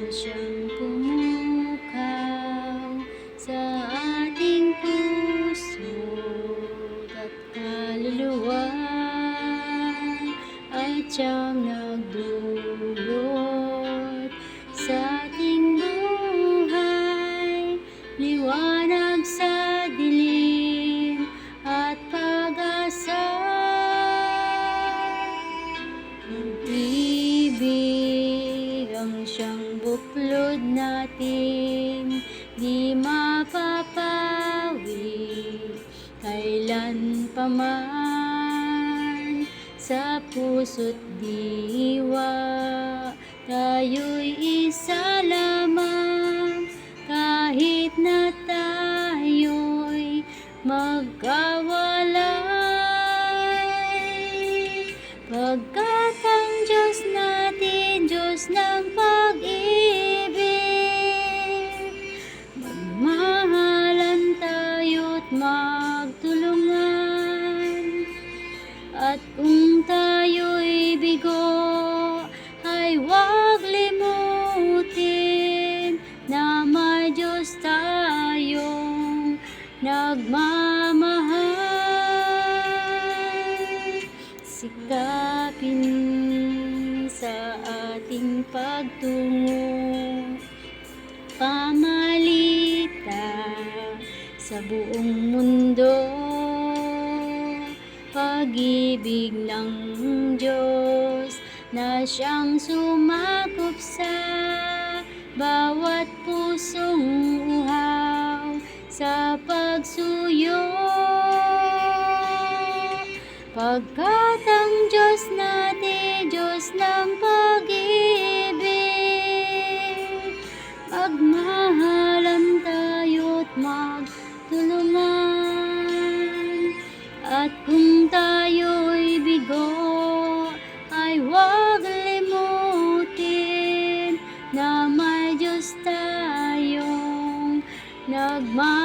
siyang pumukaw sa ating puso at kaluluwa, at siyang nagdulot sa ating buhay, liwanag sa dilim at pag-asa. Ibig ang siyang buklod natin, di mapapawi kailan pa man. Sa puso't diwa tayo'y isa lamang, kahit na tayo'y magkawalay. Pagkat ang Diyos natin, Diyos ng pag-ibig, magmahalan tayo't magtulungan. At kung tayo'y bigo, ay huwag limutin na may Diyos tayong nagmamahal. Sikapin sa ating pagtungo, pamalita sa buong mundo, pag-ibig ng Diyos na siyang sumakop sa bawat pusong uhaw sa pagsuyo. Pagkat ang Diyos natin, Diyos ng pag-ibig, magmahalan tayo't magtulungan. At kung tayo'y bigo, ay huwag limutin na may Diyos tayong nagmamahal.